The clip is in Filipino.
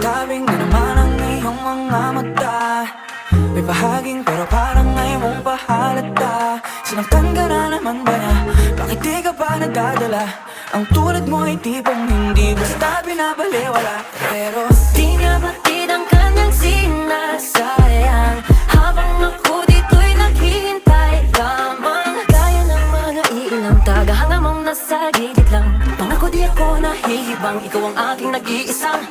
Tabing na naman ang iyong mga mata. May bahaging pero parang ngayon mong pahalata. Sinaktan ka na naman ba niya? Bakit di ka pa nagdadala? Ang tulad mo ay tipong hindi basta binabaliwala. Pero di niya batid ang kanyang sinasayang, habang ako dito'y naghihintay lamang. Gaya ng mga iilang tagahanga mong nasa gilid lang. Pangako di ako nahihibang, ikaw ang aking nag-iisang